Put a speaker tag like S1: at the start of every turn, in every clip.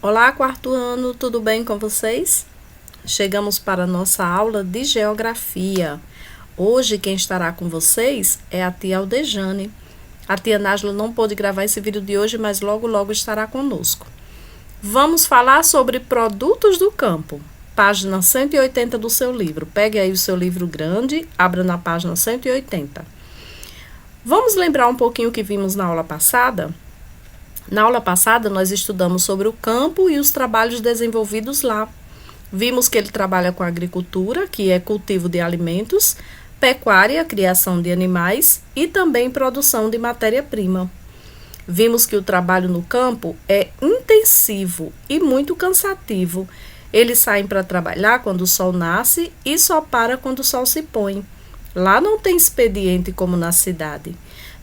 S1: Olá, quarto ano, tudo bem com vocês? Chegamos para a nossa aula de Geografia. Hoje quem estará com vocês é a tia Aldejane. A tia Nájila não pôde gravar esse vídeo de hoje, mas logo estará conosco. Vamos falar sobre produtos do campo, página 180 do seu livro. Pegue aí o seu livro grande, abra na página 180. Vamos lembrar um pouquinho o que vimos na aula passada? Na aula passada, nós estudamos sobre o campo e os trabalhos desenvolvidos lá. Vimos que ele trabalha com agricultura, que é cultivo de alimentos, pecuária, criação de animais e também produção de matéria-prima. Vimos que o trabalho no campo é intensivo e muito cansativo. Eles saem para trabalhar quando o sol nasce e só para quando o sol se põe. Lá não tem expediente como na cidade.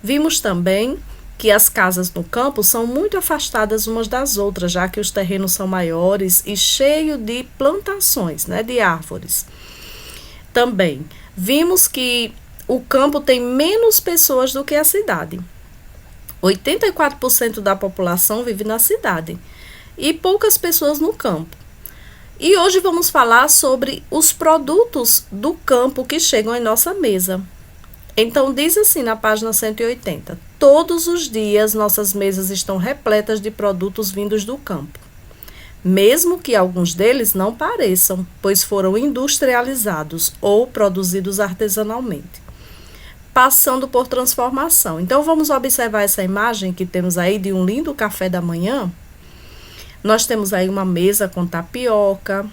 S1: Vimos também que as casas no campo são muito afastadas umas das outras, já que os terrenos são maiores e cheios de plantações, de árvores. Também vimos que o campo tem menos pessoas do que a cidade. 84% da população vive na cidade e poucas pessoas no campo. E hoje vamos falar sobre os produtos do campo que chegam em nossa mesa. Então, diz assim na página 180, todos os dias nossas mesas estão repletas de produtos vindos do campo, mesmo que alguns deles não pareçam, pois foram industrializados ou produzidos artesanalmente, passando por transformação. Então, vamos observar essa imagem que temos aí de um lindo café da manhã. Nós temos aí uma mesa com tapioca,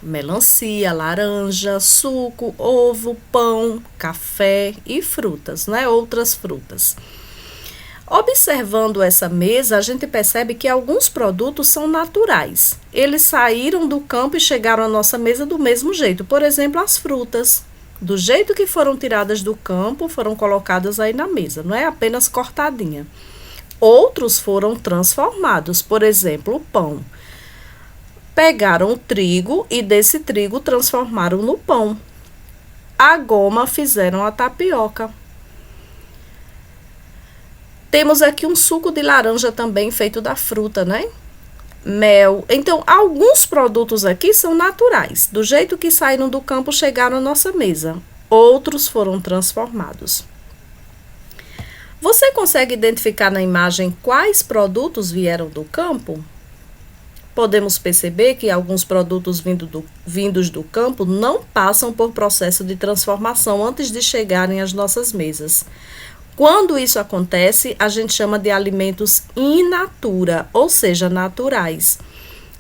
S1: melancia, laranja, suco, ovo, pão, café e frutas, outras frutas. Observando essa mesa, a gente percebe que alguns produtos são naturais. Eles saíram do campo e chegaram à nossa mesa do mesmo jeito. Por exemplo, as frutas, do jeito que foram tiradas do campo, foram colocadas aí na mesa, não é apenas cortadinha. Outros foram transformados, por exemplo, o pão. Pegaram o trigo e desse trigo transformaram no pão. A goma fizeram a tapioca. Temos aqui um suco de laranja também feito da fruta, Mel. Então, alguns produtos aqui são naturais. Do jeito que saíram do campo, chegaram à nossa mesa. Outros foram transformados. Você consegue identificar na imagem quais produtos vieram do campo? Podemos perceber que alguns produtos vindos do campo não passam por processo de transformação antes de chegarem às nossas mesas. Quando isso acontece, a gente chama de alimentos in natura, ou seja, naturais.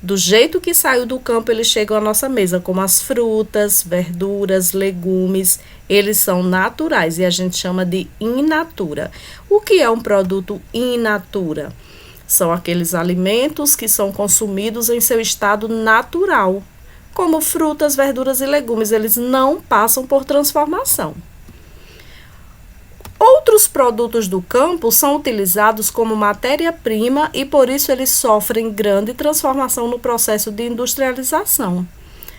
S1: Do jeito que saiu do campo, eles chegam à nossa mesa, como as frutas, verduras, legumes. Eles são naturais e a gente chama de in natura. O que é um produto in natura? São aqueles alimentos que são consumidos em seu estado natural, como frutas, verduras e legumes. Eles não passam por transformação. Outros produtos do campo são utilizados como matéria-prima e por isso eles sofrem grande transformação no processo de industrialização,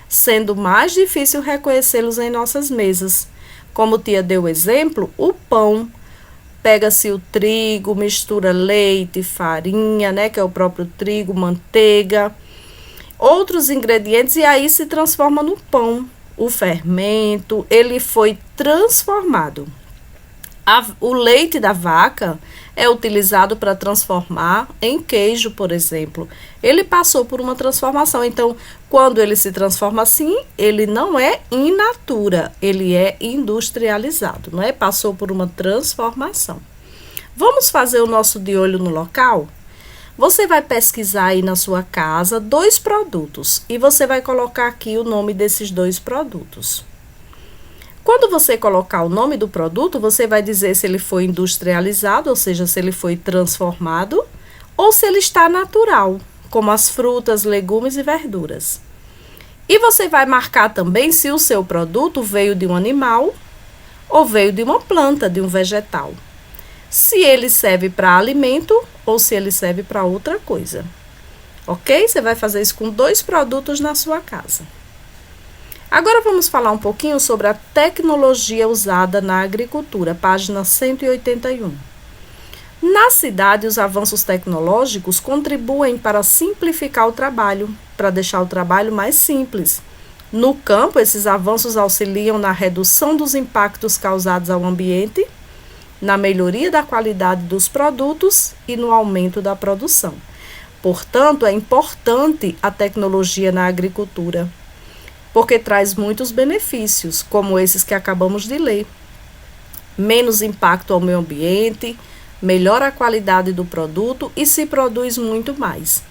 S1: sendo mais difícil reconhecê-los em nossas mesas. Como tia deu exemplo, o pão. Pega-se o trigo, mistura leite, farinha, que é o próprio trigo, manteiga, outros ingredientes e aí se transforma no pão. O fermento, ele foi transformado. O leite da vaca é utilizado para transformar em queijo, por exemplo. Ele passou por uma transformação. Então, quando ele se transforma assim, ele não é in natura, ele é industrializado, Passou por uma transformação. Vamos fazer o nosso de olho no local? Você vai pesquisar aí na sua casa 2 produtos e você vai colocar aqui o nome desses 2 produtos. Quando você colocar o nome do produto, você vai dizer se ele foi industrializado, ou seja, se ele foi transformado, ou se ele está natural, como as frutas, legumes e verduras. E você vai marcar também se o seu produto veio de um animal ou veio de uma planta, de um vegetal. Se ele serve para alimento ou se ele serve para outra coisa. Ok? Você vai fazer isso com 2 produtos na sua casa. Agora vamos falar um pouquinho sobre a tecnologia usada na agricultura, página 181. Na cidade, os avanços tecnológicos contribuem para simplificar o trabalho, para deixar o trabalho mais simples. No campo, esses avanços auxiliam na redução dos impactos causados ao ambiente, na melhoria da qualidade dos produtos e no aumento da produção. Portanto, é importante a tecnologia na agricultura, porque traz muitos benefícios, como esses que acabamos de ler. Menos impacto ao meio ambiente, melhora a qualidade do produto e se produz muito mais.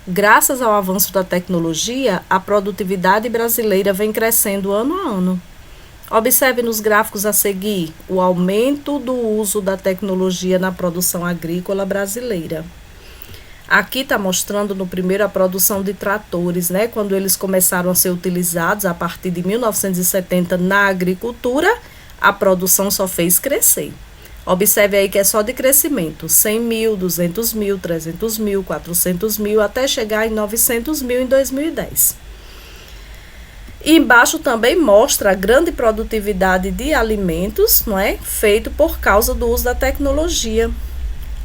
S1: Graças ao avanço da tecnologia, a produtividade brasileira vem crescendo ano a ano. Observe nos gráficos a seguir o aumento do uso da tecnologia na produção agrícola brasileira. Aqui está mostrando no primeiro a produção de tratores, né? Quando eles começaram a ser utilizados a partir de 1970 na agricultura, a produção só fez crescer. Observe aí que é só de crescimento, 100 mil, 200 mil, 300 mil, 400 mil, até chegar em 900 mil em 2010. E embaixo também mostra a grande produtividade de alimentos, não é? Feito por causa do uso da tecnologia.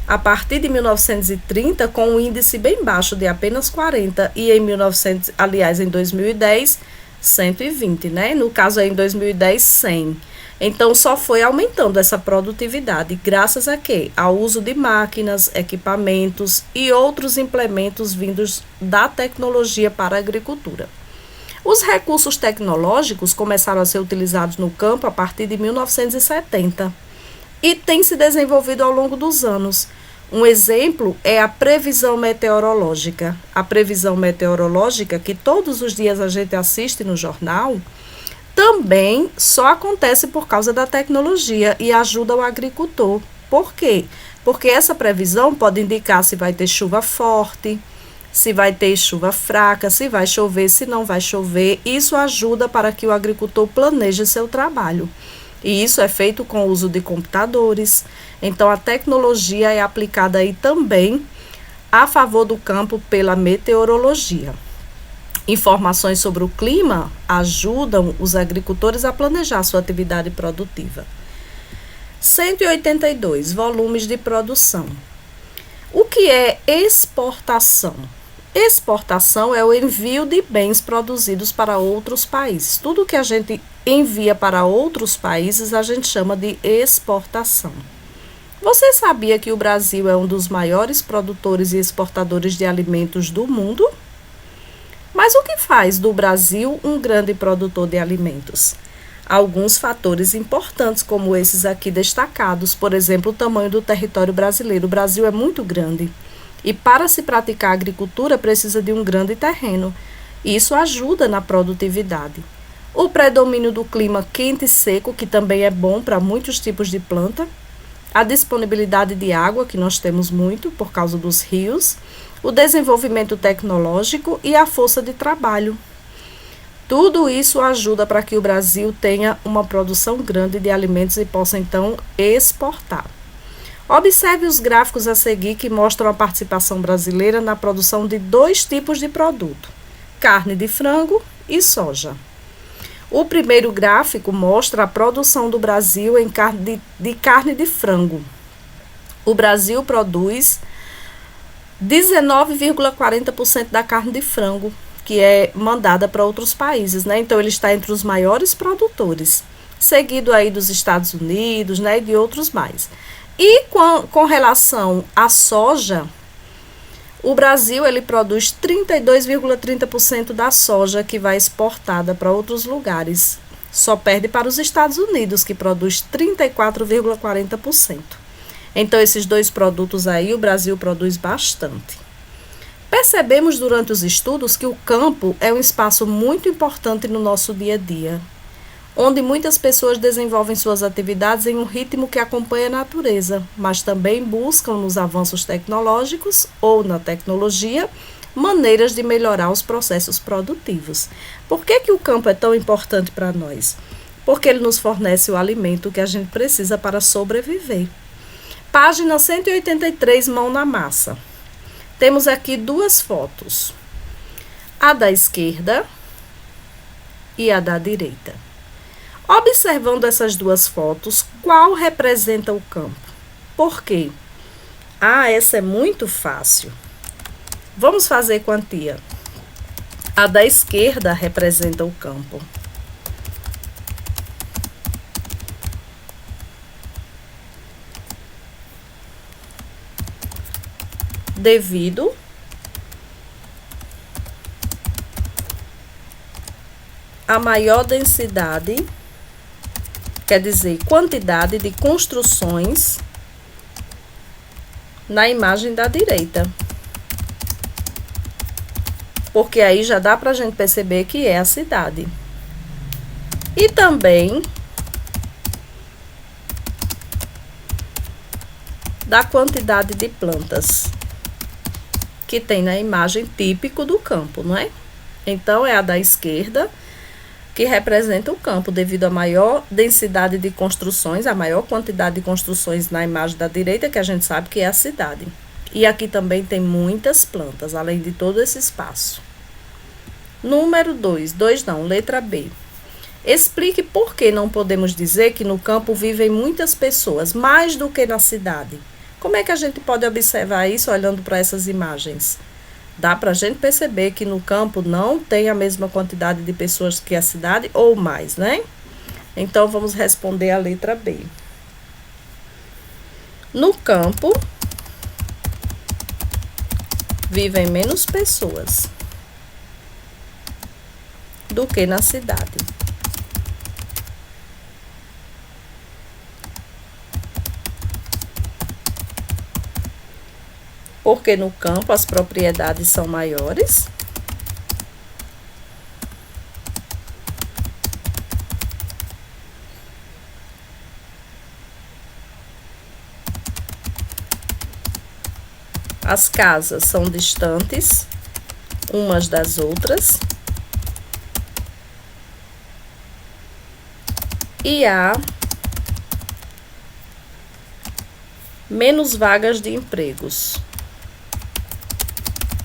S1: A partir de 1930, com um índice bem baixo de apenas 40, e em 2010, 120, né? No caso aí em 2010, 100. Então, só foi aumentando essa produtividade, graças a quê? Ao uso de máquinas, equipamentos e outros implementos vindos da tecnologia para a agricultura. Os recursos tecnológicos começaram a ser utilizados no campo a partir de 1970 e têm se desenvolvido ao longo dos anos. Um exemplo é a previsão meteorológica. A previsão meteorológica, que todos os dias a gente assiste no jornal, também só acontece por causa da tecnologia e ajuda o agricultor. Por quê? Porque essa previsão pode indicar se vai ter chuva forte, se vai ter chuva fraca, se vai chover, se não vai chover. Isso ajuda para que o agricultor planeje seu trabalho. E isso é feito com o uso de computadores. Então, a tecnologia é aplicada aí também a favor do campo pela meteorologia. Informações sobre o clima ajudam os agricultores a planejar sua atividade produtiva. 182. Volumes de produção. O que é exportação? Exportação é o envio de bens produzidos para outros países. Tudo que a gente envia para outros países a gente chama de exportação. Você sabia que o Brasil é um dos maiores produtores e exportadores de alimentos do mundo? Mas o que faz do Brasil um grande produtor de alimentos? Alguns fatores importantes, como esses aqui destacados, por exemplo, o tamanho do território brasileiro. O Brasil é muito grande e para se praticar agricultura precisa de um grande terreno. Isso ajuda na produtividade. O predomínio do clima quente e seco, que também é bom para muitos tipos de planta. A disponibilidade de água, que nós temos muito por causa dos rios. O desenvolvimento tecnológico e a força de trabalho. Tudo isso ajuda para que o Brasil tenha uma produção grande de alimentos e possa, então, exportar. Observe os gráficos a seguir que mostram a participação brasileira na produção de dois tipos de produto: carne de frango e soja. O primeiro gráfico mostra a produção do Brasil em carne de frango. O Brasil produz 19,40% da carne de frango, que é mandada para outros países, né? Então, ele está entre os maiores produtores, seguido aí dos Estados Unidos, né? E de outros mais. E com relação à soja, o Brasil, ele produz 32,30% da soja que vai exportada para outros lugares. Só perde para os Estados Unidos, que produz 34,40%. Então, esses dois produtos aí, o Brasil produz bastante. Percebemos durante os estudos que o campo é um espaço muito importante no nosso dia a dia, onde muitas pessoas desenvolvem suas atividades em um ritmo que acompanha a natureza, mas também buscam nos avanços tecnológicos ou na tecnologia maneiras de melhorar os processos produtivos. Por que o campo é tão importante para nós? Porque ele nos fornece o alimento que a gente precisa para sobreviver. Página 183, mão na massa. Temos aqui duas fotos, a da esquerda e a da direita. Observando essas duas fotos, qual representa o campo? Por quê? Ah, essa é muito fácil. Vamos fazer quantia. A da esquerda representa o campo. Devido a maior densidade, quer dizer, quantidade de construções na imagem da direita. Porque aí já dá para a gente perceber que é a cidade. E também da quantidade de plantas que tem na imagem típico do campo, não é? Então, é a da esquerda que representa o campo, devido à maior densidade de construções, a maior quantidade de construções na imagem da direita, que a gente sabe que é a cidade. E aqui também tem muitas plantas, além de todo esse espaço. Número 2, letra B. Explique por que não podemos dizer que no campo vivem muitas pessoas, mais do que na cidade. Como é que a gente pode observar isso olhando para essas imagens? Dá para a gente perceber que no campo não tem a mesma quantidade de pessoas que a cidade ou mais, né? Então, vamos responder a letra B. No campo, vivem menos pessoas do que na cidade. Porque no campo as propriedades são maiores. As casas são distantes umas das outras. E há menos vagas de empregos.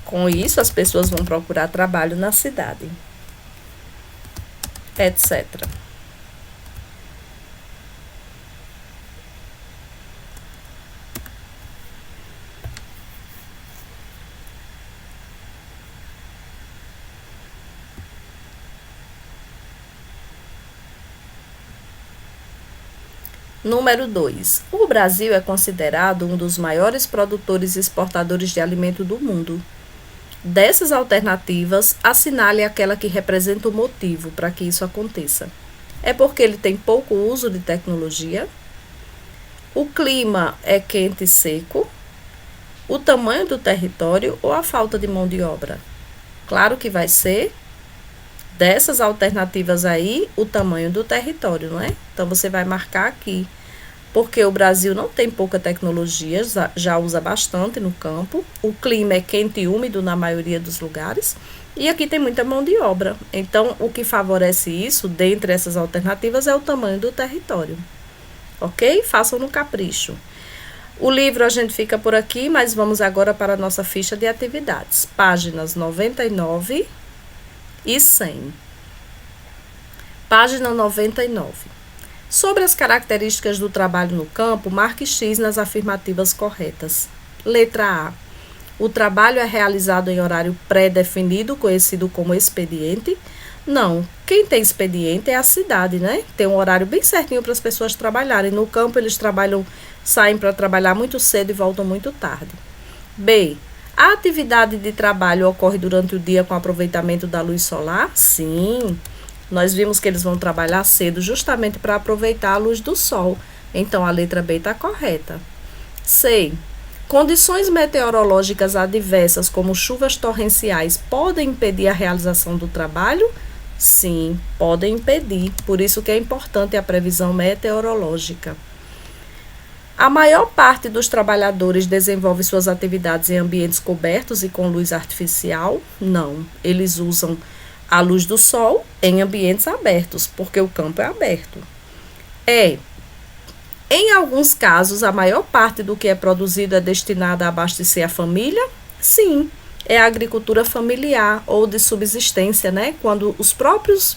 S1: Com isso, as pessoas vão procurar trabalho na cidade, etc. Número 2. O Brasil é considerado um dos maiores produtores e exportadores de alimento do mundo. Dessas alternativas, assinale aquela que representa o motivo para que isso aconteça. É porque ele tem pouco uso de tecnologia? O clima é quente e seco? O tamanho do território ou a falta de mão de obra? Claro que vai ser dessas alternativas aí, o tamanho do território, não é? Então, você vai marcar aqui. Porque o Brasil não tem pouca tecnologia, já usa bastante no campo. O clima é quente e úmido na maioria dos lugares. E aqui tem muita mão de obra. Então, o que favorece isso, dentre essas alternativas, é o tamanho do território. Ok? Façam no capricho. O livro a gente fica por aqui, mas vamos agora para a nossa ficha de atividades. Páginas 99 e 100. Página 99. Sobre as características do trabalho no campo, marque X nas afirmativas corretas. Letra A. O trabalho é realizado em horário pré-definido, conhecido como expediente? Não. Quem tem expediente é a cidade, né? Tem um horário bem certinho para as pessoas trabalharem. No campo, eles saem para trabalhar muito cedo e voltam muito tarde. B. A atividade de trabalho ocorre durante o dia com aproveitamento da luz solar? Sim. Nós vimos que eles vão trabalhar cedo justamente para aproveitar a luz do sol. Então, a letra B está correta. C. Condições meteorológicas adversas, como chuvas torrenciais, podem impedir a realização do trabalho? Sim, podem impedir. Por isso que é importante a previsão meteorológica. A maior parte dos trabalhadores desenvolve suas atividades em ambientes cobertos e com luz artificial? Não, eles usam a luz do sol em ambientes abertos, porque o campo é aberto. Em alguns casos, a maior parte do que é produzido é destinada a abastecer a família? Sim, é a agricultura familiar ou de subsistência, né? Quando os próprios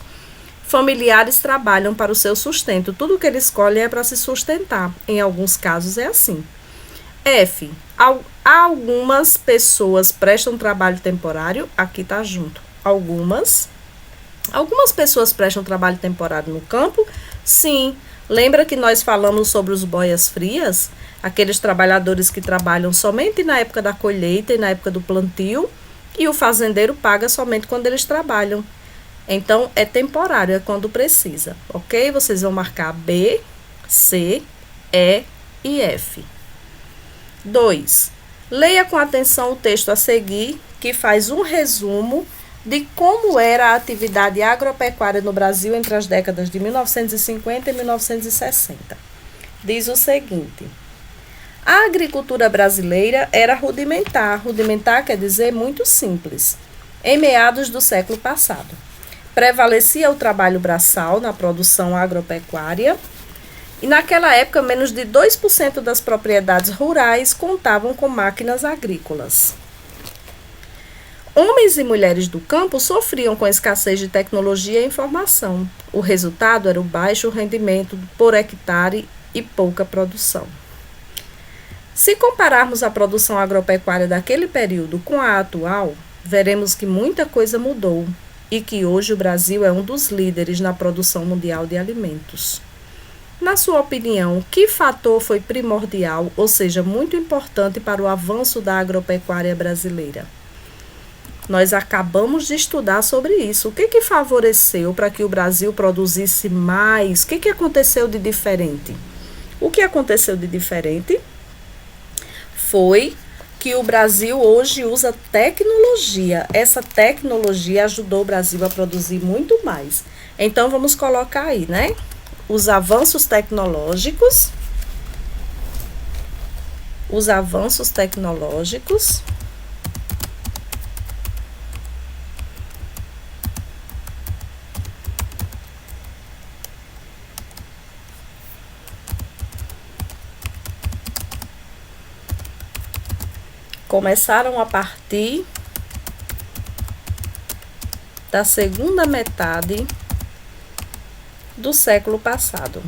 S1: familiares trabalham para o seu sustento. Tudo que eles escolhem é para se sustentar. Em alguns casos é assim. F. Algumas pessoas prestam trabalho temporário. Aqui tá junto. Algumas pessoas prestam trabalho temporário no campo? Sim. Lembra que nós falamos sobre os boias-frias? Aqueles trabalhadores que trabalham somente na época da colheita e na época do plantio, e o fazendeiro paga somente quando eles trabalham. Então, é temporário, é quando precisa, ok? Vocês vão marcar B, C, E e F. 2. Leia com atenção o texto a seguir, que faz um resumo de como era a atividade agropecuária no Brasil entre as décadas de 1950 e 1960. Diz o seguinte: a agricultura brasileira era rudimentar. Rudimentar quer dizer muito simples. Em meados do século passado, prevalecia o trabalho braçal na produção agropecuária, e naquela época menos de 2% das propriedades rurais contavam com máquinas agrícolas. Homens e mulheres do campo sofriam com a escassez de tecnologia e informação. O resultado era o baixo rendimento por hectare e pouca produção. Se compararmos a produção agropecuária daquele período com a atual, veremos que muita coisa mudou e que hoje o Brasil é um dos líderes na produção mundial de alimentos. Na sua opinião, que fator foi primordial, ou seja, muito importante para o avanço da agropecuária brasileira? Nós acabamos de estudar sobre isso. O que favoreceu para que o Brasil produzisse mais? O que aconteceu de diferente? O que aconteceu de diferente foi que o Brasil hoje usa tecnologia. Essa tecnologia ajudou o Brasil a produzir muito mais. Então, vamos colocar aí, né? Os avanços tecnológicos. Começaram a partir da segunda metade do século passado.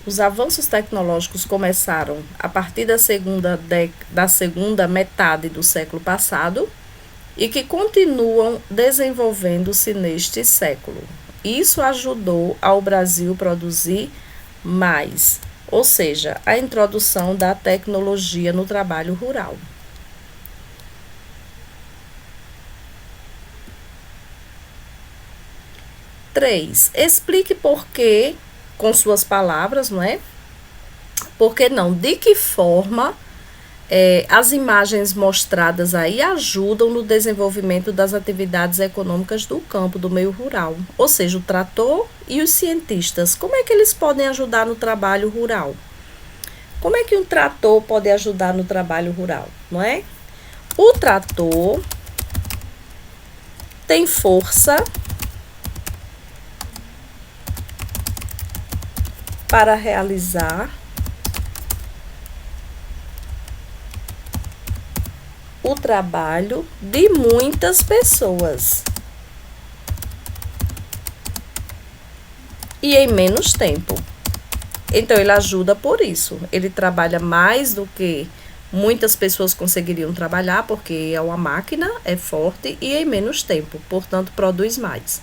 S1: Os avanços tecnológicos começaram a partir da segunda metade do século passado e que continuam desenvolvendo-se neste século. Isso ajudou ao Brasil produzir mais, ou seja, a introdução da tecnologia no trabalho rural. Três, explique por que, com suas palavras, não é? Por que não? De que forma as imagens mostradas aí ajudam no desenvolvimento das atividades econômicas do campo, do meio rural? Ou seja, o trator e os cientistas, como é que eles podem ajudar no trabalho rural? Como é que um trator pode ajudar no trabalho rural, não é? O trator tem força para realizar o trabalho de muitas pessoas e em menos tempo. Então, ele ajuda por isso. Ele trabalha mais do que muitas pessoas conseguiriam trabalhar, porque é uma máquina, é forte e em menos tempo, portanto, produz mais.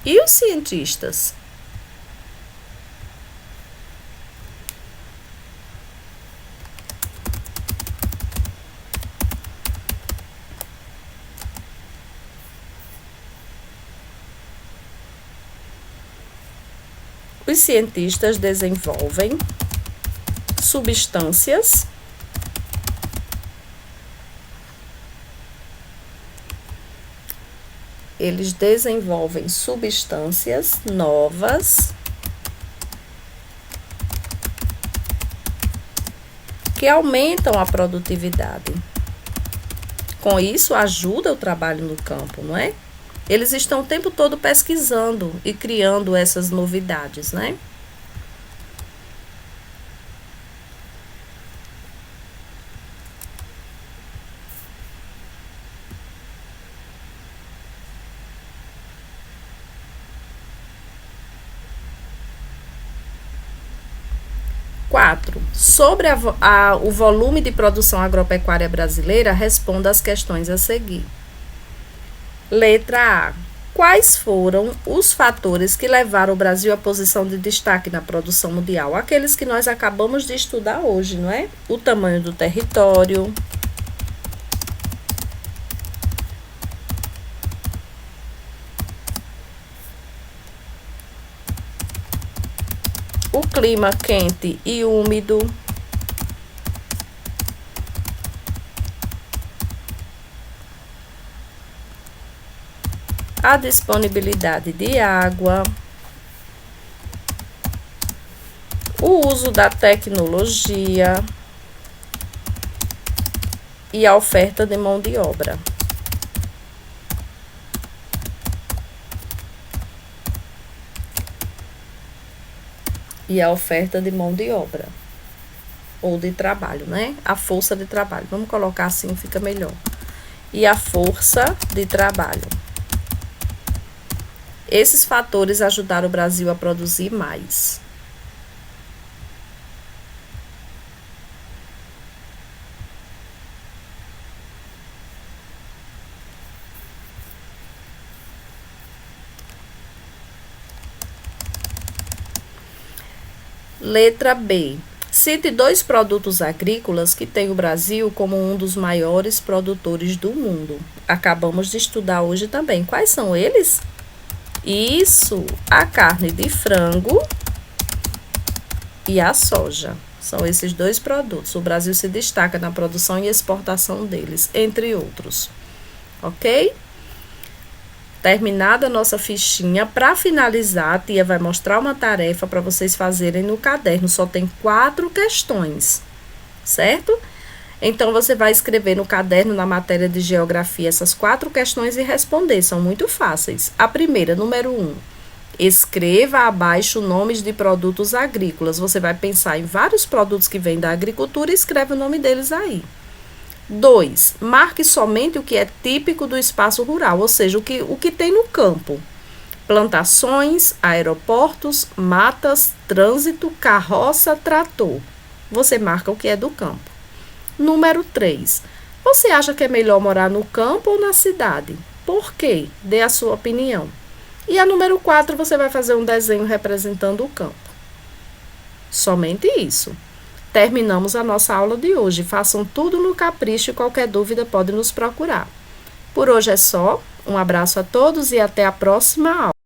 S1: E os cientistas? Os cientistas desenvolvem substâncias novas que aumentam a produtividade. com isso ajuda o trabalho no campo, não é? Eles estão o tempo todo pesquisando e criando essas novidades, né? Sobre o volume de produção agropecuária brasileira, responda as questões a seguir. Letra A. Quais foram os fatores que levaram o Brasil à posição de destaque na produção mundial? Aqueles que nós acabamos de estudar hoje, não é? O tamanho do território, o clima quente e úmido, a disponibilidade de água, o uso da tecnologia e a oferta de mão de obra. E a oferta de mão de obra, ou de trabalho, né? A força de trabalho. Vamos colocar assim, fica melhor. E a força de trabalho. Esses fatores ajudaram o Brasil a produzir mais. Letra B. Cite 2 produtos agrícolas que tem o Brasil como um dos maiores produtores do mundo. Acabamos de estudar hoje também. Quais são eles? Isso, a carne de frango e a soja. São esses 2 produtos. O Brasil se destaca na produção e exportação deles, entre outros. Ok? Terminada a nossa fichinha, para finalizar, a tia vai mostrar uma tarefa para vocês fazerem no caderno. Só tem 4 questões, certo? Então, você vai escrever no caderno, na matéria de geografia, essas 4 questões e responder. São muito fáceis. A primeira, número 1. Escreva abaixo nomes de produtos agrícolas. Você vai pensar em vários produtos que vêm da agricultura e escreve o nome deles aí. 2. Marque somente o que é típico do espaço rural, ou seja, o que tem no campo. Plantações, aeroportos, matas, trânsito, carroça, trator. Você marca o que é do campo. Número 3. Você acha que é melhor morar no campo ou na cidade? Por quê? Dê a sua opinião. E a número 4, você vai fazer um desenho representando o campo. Somente isso. Terminamos a nossa aula de hoje. Façam tudo no capricho e qualquer dúvida pode nos procurar. Por hoje é só. Um abraço a todos e até a próxima aula.